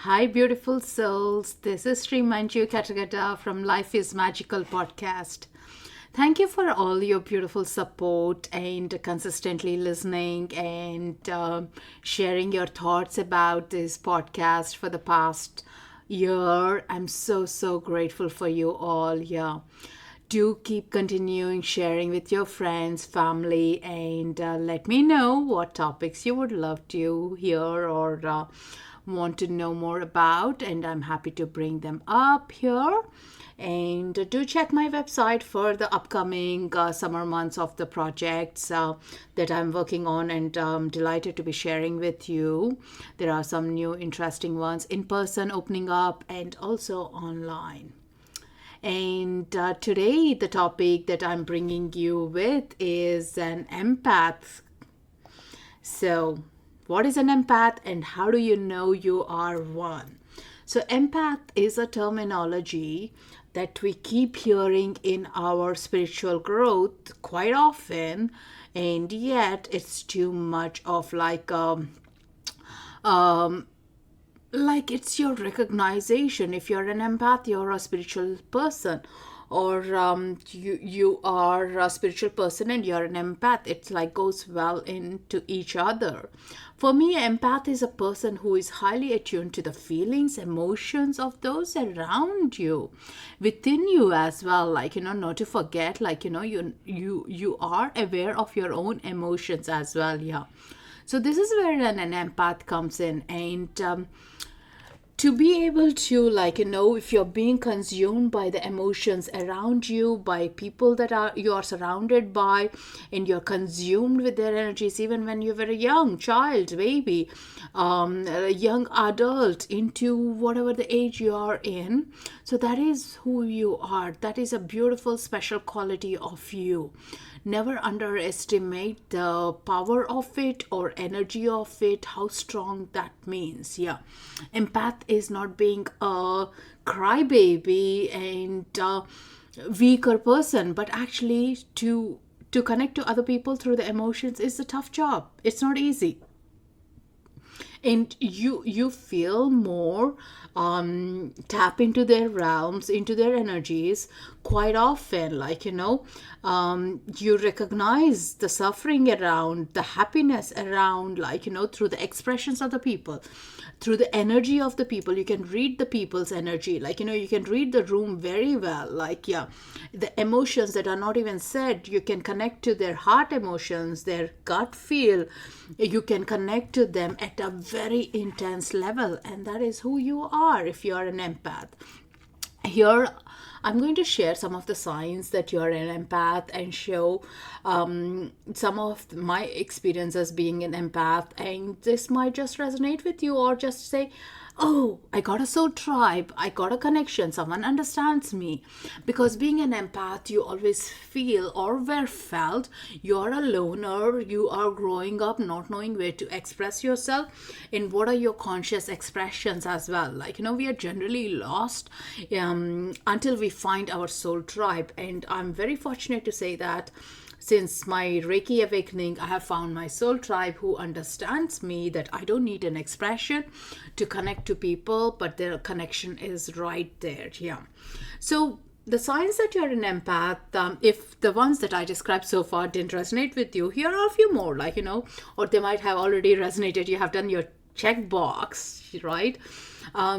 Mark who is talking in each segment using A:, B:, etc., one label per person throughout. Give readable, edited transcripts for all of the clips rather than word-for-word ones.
A: Hi, beautiful souls. This is Sri Manju Katagata from Life is Magical podcast. Thank you for all your beautiful support and consistently listening and sharing your thoughts about this podcast for the past year. I'm so grateful for you all. Yeah. Do keep continuing sharing with your friends, family, and let me know what topics you would love to hear or want to know more about, and I'm happy to bring them up here. And do check my website for the upcoming summer months of the projects that I'm working on, and I'm delighted to be sharing with you. There are some new interesting ones in person opening up and also online. And today, the topic that I'm bringing you with is an empath. So, what is an empath and how do you know you are one? So, empath is a terminology that we keep hearing in our spiritual growth quite often, and yet it's too much of like it's your recognition. If you're an empath, you're a spiritual person, or you are a spiritual person and you're an empath. It's like goes well into each other. For me, empath is a person who is highly attuned to the feelings, emotions of those around you, within you as well. Not to forget, you are aware of your own emotions as well. Yeah. So this is where an empath comes in, and to be able to if you're being consumed by the emotions around you, by people that are you are surrounded by, and you're consumed with their energies even when you were a young child, baby, a young adult, into whatever the age you are in. So that is who you are. That is a beautiful special quality of you. Never underestimate the power of it or energy of it, how strong that means. Yeah. Empath is not being a crybaby and weaker person, but actually to connect to other people through the emotions is a tough job. It's not easy, and you feel more tap into their realms, into their energies quite often. You recognize the suffering around, the happiness around, through the expressions of the people, through the energy of the people. You can read the people's energy, you can read the room very well. The emotions that are not even said, you can connect to their heart emotions, their gut feel. You can connect to them at a very intense level, and that is who you are if you are an empath. Here I'm going to share some of the signs that you're an empath and show some of my experiences being an empath, and this might just resonate with you, or just say, oh, I got a soul tribe, I got a connection, someone understands me. Because being an empath, you always feel or were felt you're a loner, you are growing up not knowing where to express yourself, and what are your conscious expressions as well. We are generally lost until we find our soul tribe. And I'm very fortunate to say that since my Reiki awakening, I have found my soul tribe who understands me, that I don't need an expression to connect to people, but their connection is right there. Yeah. So the signs that you're an empath, if the ones that I described so far didn't resonate with you, here are a few more, or they might have already resonated. You have done your checkbox, right?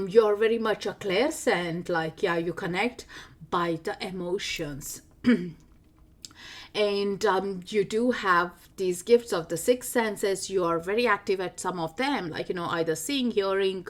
A: You're very much a clairsent, you connect by the emotions. And you do have these gifts of the six senses. You are very active at some of them, either seeing, hearing,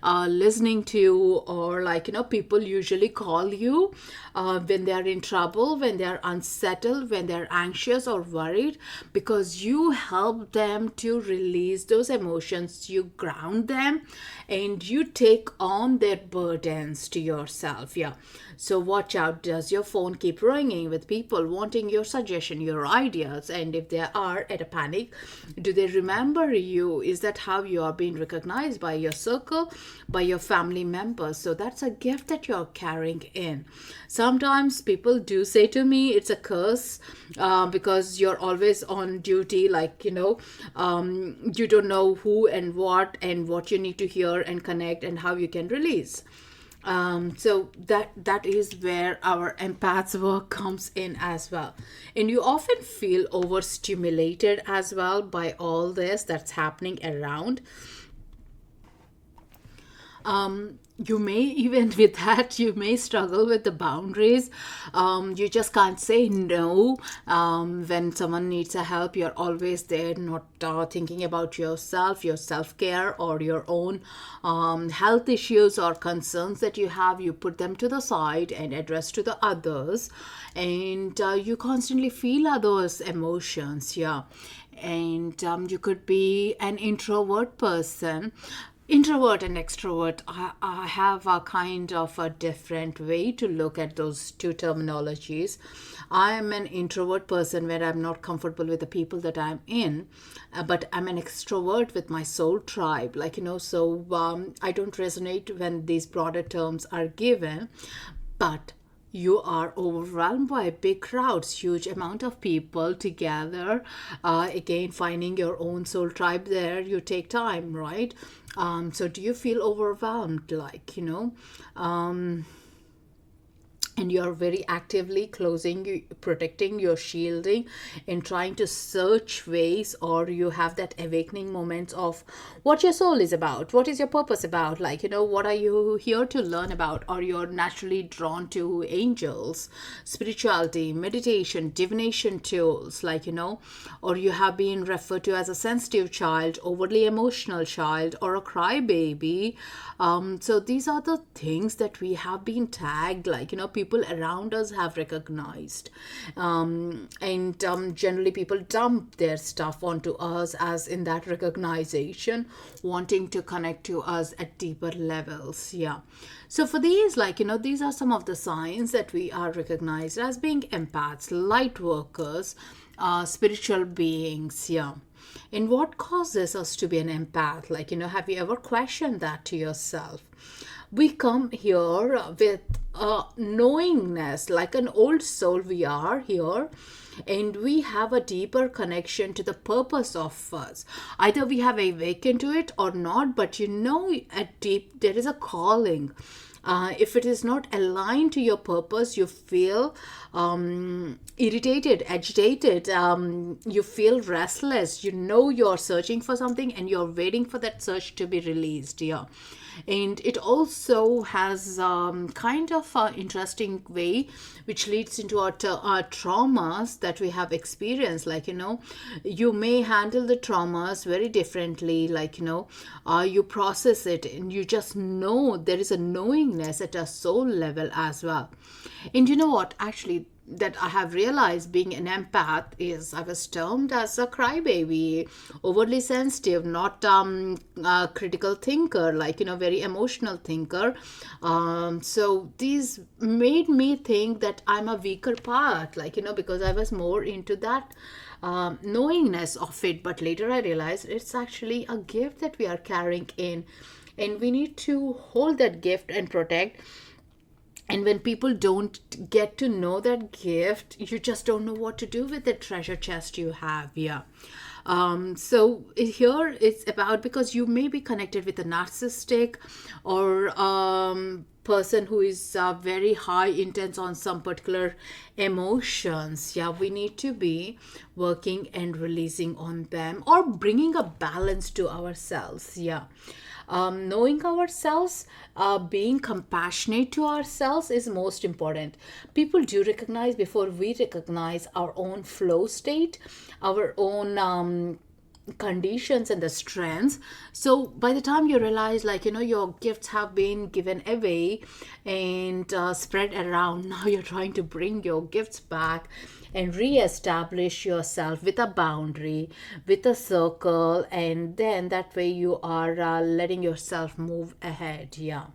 A: listening to, or people usually call you when they are in trouble, when they are unsettled, when they are anxious or worried, because you help them to release those emotions. You ground them and you take on their burdens to yourself. Yeah. So watch out. Does your phone keep ringing with people wanting your suggestions? suggestion, your ideas, and if they are at a panic, do they remember you? Is that how you are being recognized by your circle, by your family members? So that's a gift that you're carrying in. Sometimes people do say to me it's a curse, because you're always on duty, like, you don't know who and what you need to hear and connect and how you can release. So that is where our empaths work comes in as well. And you often feel overstimulated as well by all this that's happening around. You may, even with that, you may struggle with the boundaries. You just can't say no. When someone needs a help, you're always there, not thinking about yourself, your self-care, or your own health issues or concerns that you have. You put them to the side and address to the others, and you constantly feel others' emotions. Yeah. And you could be an introvert person. Introvert and extrovert, I have a kind of a different way to look at those two terminologies. I am an introvert person where I'm not comfortable with the people that I'm in, but I'm an extrovert with my soul tribe, so I don't resonate when these broader terms are given. But you are overwhelmed by big crowds, huge amount of people together. Again, finding your own soul tribe there, you take time, right? So do you feel overwhelmed, and you're very actively closing, protecting, you're shielding, and trying to search ways, or you have that awakening moments of what your soul is about, what is your purpose about, what are you here to learn about, or you're naturally drawn to angels, spirituality, meditation, divination tools, or you have been referred to as a sensitive child, overly emotional child, or a crybaby. So these are the things that we have been tagged, people around us have recognized. And generally people dump their stuff onto us as in that recognition, wanting to connect to us at deeper levels. Yeah. So for these, these are some of the signs that we are recognized as being empaths, light workers, spiritual beings. Yeah. And what causes us to be an empath? Have you ever questioned that to yourself? We come here with a knowingness, like an old soul. We are here and we have a deeper connection to the purpose of us. Either we have awakened to it or not, but at deep there is a calling. If it is not aligned to your purpose, you feel irritated, agitated, you feel restless. You're searching for something and you're waiting for that search to be released. Yeah. And it also has kind of an interesting way which leads into our traumas that we have experienced. You may handle the traumas very differently. You process it and you just know there is a knowingness at a soul level as well. And you know what, actually, that I have realized being an empath is I was termed as a crybaby, overly sensitive, not a critical thinker, very emotional thinker. So these made me think that I'm a weaker part, because I was more into that knowingness of it. But later I realized it's actually a gift that we are carrying in, and we need to hold that gift and protect. And when people don't get to know that gift, you just don't know what to do with the treasure chest you have. Yeah. So here it's about, because you may be connected with a narcissistic or person who is very high intense on some particular emotions. Yeah, we need to be working and releasing on them, or bringing a balance to ourselves. Yeah. Knowing ourselves, being compassionate to ourselves is most important. People do recognize, before we recognize our own flow state, our own conditions and the strengths. So by the time you realize, your gifts have been given away and spread around, now you're trying to bring your gifts back and re-establish yourself with a boundary, with a circle, and then that way you are letting yourself move ahead. Yeah.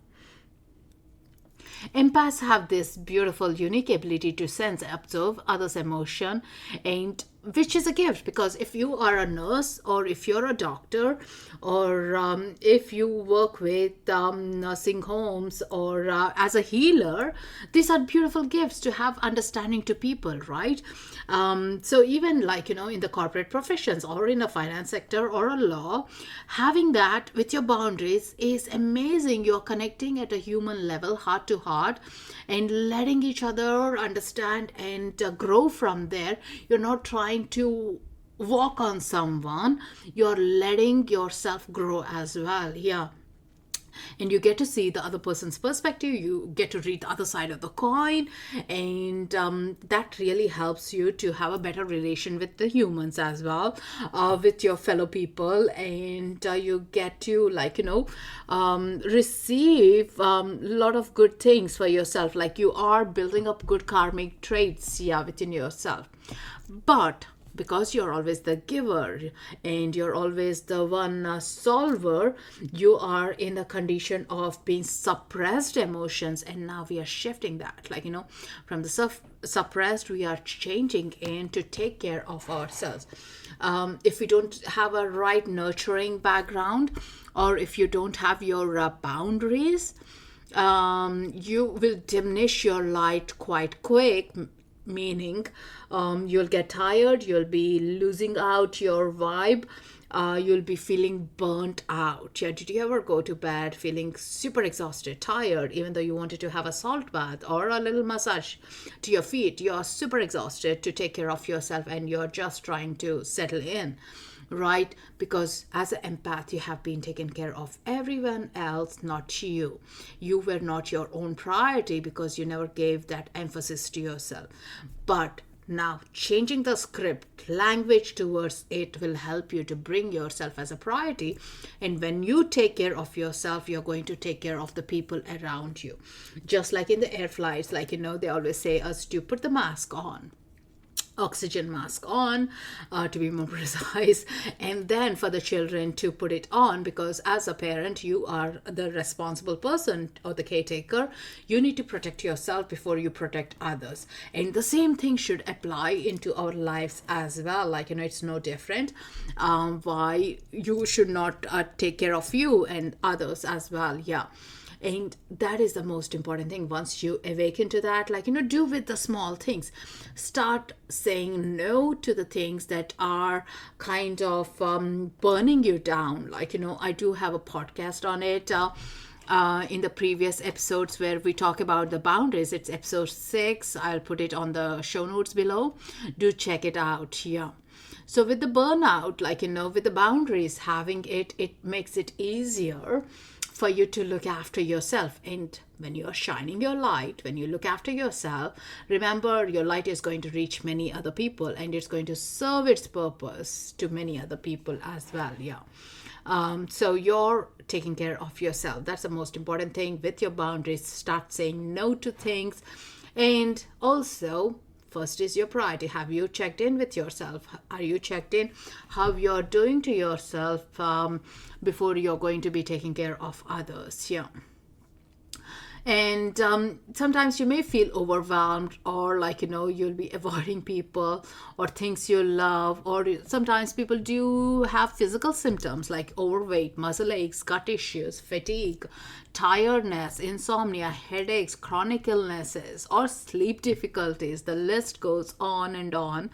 A: Empaths have this beautiful, unique ability to sense, observe others' emotion, and which is a gift, because if you are a nurse, or if you're a doctor, or if you work with nursing homes, or as a healer, these are beautiful gifts to have understanding to people, right? So even like, in the corporate professions, or in a finance sector, or a law, having that with your boundaries is amazing. You're connecting at a human level, heart to heart, and letting each other understand and grow from there. You're not trying to walk on someone, you're letting yourself grow as well. Yeah. And you get to see the other person's perspective, you get to read the other side of the coin, and that really helps you to have a better relation with the humans as well, with your fellow people, and you get to, like, receive a lot of good things for yourself, like you are building up good karmic traits, yeah, within yourself. But because you're always the giver and you're always the one solver, you are in a condition of being suppressed emotions. And now we are shifting that, like, from the suppressed, we are changing in to take care of ourselves. If we don't have a right nurturing background, or if you don't have your boundaries, you will diminish your light quite quick, meaning you'll get tired, you'll be losing out your vibe, you'll be feeling burnt out. Yeah, did you ever go to bed feeling super exhausted, tired, even though you wanted to have a salt bath or a little massage to your feet? You're super exhausted to take care of yourself, and you're just trying to settle in, right? Because as an empath, you have been taking care of everyone else, not you. You were not your own priority because you never gave that emphasis to yourself. But now, changing the script language towards it will help you to bring yourself as a priority. And when you take care of yourself, you're going to take care of the people around you. Just like in the air flights, like, they always say us to put the mask on, oxygen mask on, to be more precise, and then for the children to put it on, because as a parent, you are the responsible person or the caretaker. You need to protect yourself before you protect others, and the same thing should apply into our lives as well. Like, it's no different. Why you should not take care of you and others as well. Yeah. And that is the most important thing. Once you awaken to that, like, do with the small things. Start saying no to the things that are kind of burning you down. Like, I do have a podcast on it. In the previous episodes where we talk about the boundaries, it's episode 6. I'll put it on the show notes below. Do check it out. Yeah. So with the burnout, like, with the boundaries, having it makes it easier for you to look after yourself. And when you're shining your light, when you look after yourself, remember, your light is going to reach many other people, and it's going to serve its purpose to many other people as well. Yeah. So you're taking care of yourself. That's the most important thing. With your boundaries, start saying no to things. And also, first is your priority. Have you checked in with yourself? Are you checked in how you're doing to yourself before you're going to be taking care of others? Yeah. And sometimes you may feel overwhelmed, or like, you'll be avoiding people or things you love, or sometimes people do have physical symptoms like overweight, muscle aches, gut issues, fatigue, tiredness, insomnia, headaches, chronic illnesses, or sleep difficulties. The list goes on and on,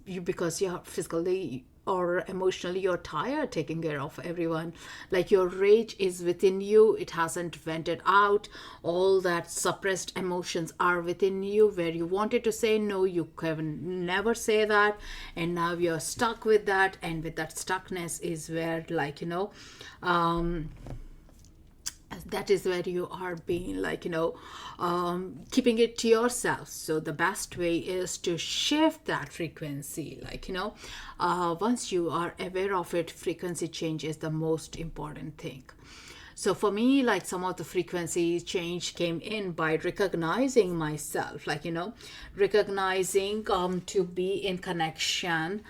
A: because you're physically or emotionally, you're tired taking care of everyone. Like, your rage is within you, it hasn't vented out. All that suppressed emotions are within you, where you wanted to say no, you can never say that, and now you're stuck with that. And with that stuckness is where, like, that is where you are being, like, keeping it to yourself. So the best way is to shift that frequency. Like, once you are aware of it, frequency change is the most important thing. So for me, like some of the frequency change came in by recognizing myself, like, recognizing to be in connection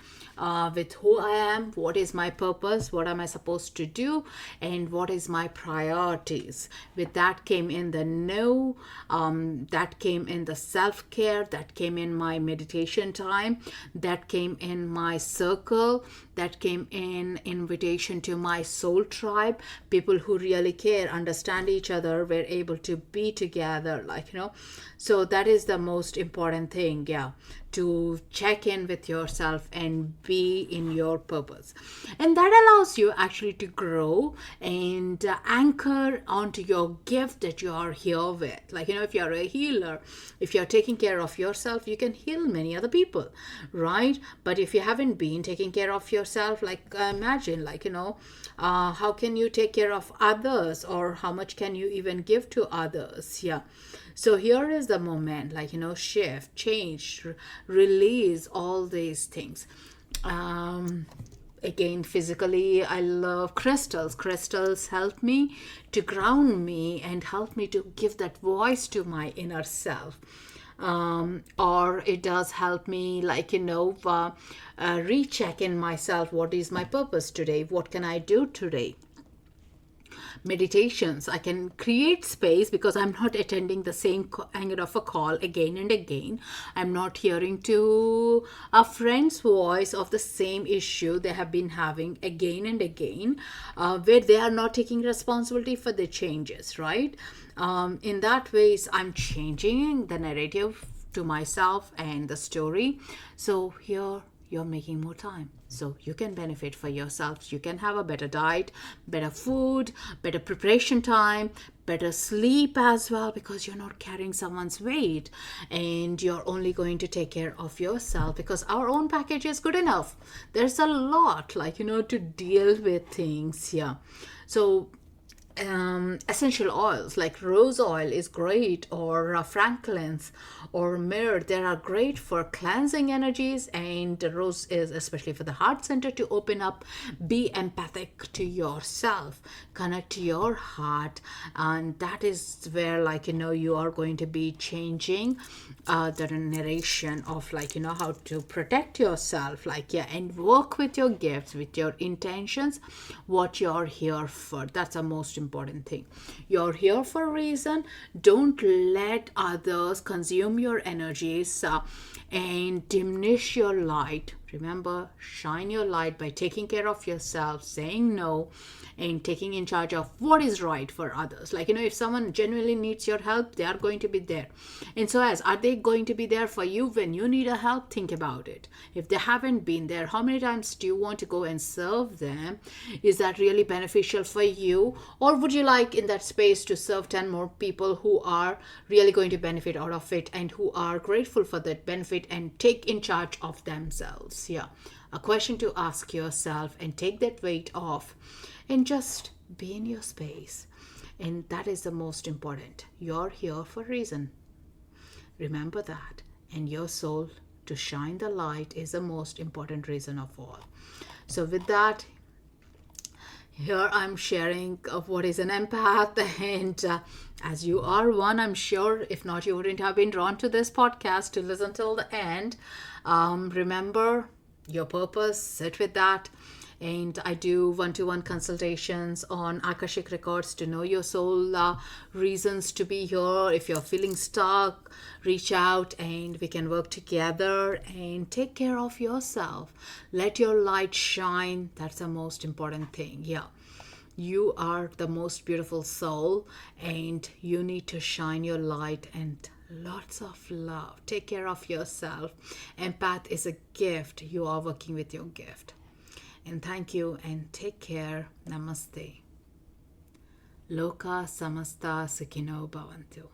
A: with who I am, what is my purpose, what am I supposed to do, and what is my priorities. With that came in the know, that came in the self-care, that came in my meditation time, that came in my circle, that came in invitation to my soul tribe, people who really care, understand each other, were able to be together, like, so that is the most important thing, yeah, to check in with yourself and be in your purpose. And that allows you actually to grow and anchor onto your gift that you are here with. Like, if you're a healer, if you're taking care of yourself, you can heal many other people, right? But if you haven't been taking care of yourself, like, imagine, like, how can you take care of others, or how much can you even give to others? Yeah. So here is the moment, like, shift, change, release all these things. Again, physically, I love crystals. Crystals help me to ground me and help me to give that voice to my inner self. Or it does help me, like, recheck in myself. What is my purpose today? What can I do today? Meditations, I can create space because I'm not attending the same kind of a call again and again. I'm not hearing to a friend's voice of the same issue they have been having again and again, where they are not taking responsibility for the changes, right? In that ways, I'm changing the narrative to myself and the story. So here you're making more time, so you can benefit for yourself. You can have a better diet, better food, better preparation time, better sleep as well, because you're not carrying someone's weight, and you're only going to take care of yourself because our own package is good enough. There's a lot, like, to deal with things. Yeah. So essential oils like rose oil is great, or Franklin's or myrrh, they are great for cleansing energies, and rose is especially for the heart center to open up. Be empathic to yourself, connect to your heart, and that is where, like, you are going to be changing the narration of, like, how to protect yourself, like, yeah, and work with your gifts, with your intentions, what you're here for. That's the most important thing. You're here for a reason. Don't let others consume your energies and diminish your light. Remember, shine your light by taking care of yourself, saying no, and taking in charge of what is right for others. Like, if someone genuinely needs your help, they are going to be there. And so, as are they going to be there for you when you need a help? Think about it. If they haven't been there, how many times do you want to go and serve them? Is that really beneficial for you? Or would you like in that space to serve 10 more people who are really going to benefit out of it, and who are grateful for that benefit and take in charge of themselves? Yeah. A question to ask yourself and take that weight off, and just be in your space. And that is the most important. You're here for a reason. Remember that. And your soul to shine the light is the most important reason of all. So with that, here I'm sharing of what is an empath, and as you are one, I'm sure, if not, you wouldn't have been drawn to this podcast to listen till the end. Remember your purpose, sit with that. And I do one-to-one consultations on Akashic records to know your soul reasons to be here. If you're feeling stuck, reach out and we can work together, and take care of yourself. Let your light shine. That's the most important thing. Yeah. You are the most beautiful soul, and you need to shine your light, and lots of love. Take care of yourself. Empath is a gift. You are working with your gift. And thank you, and take care. Namaste. Loka samasta sukhino bhavantu.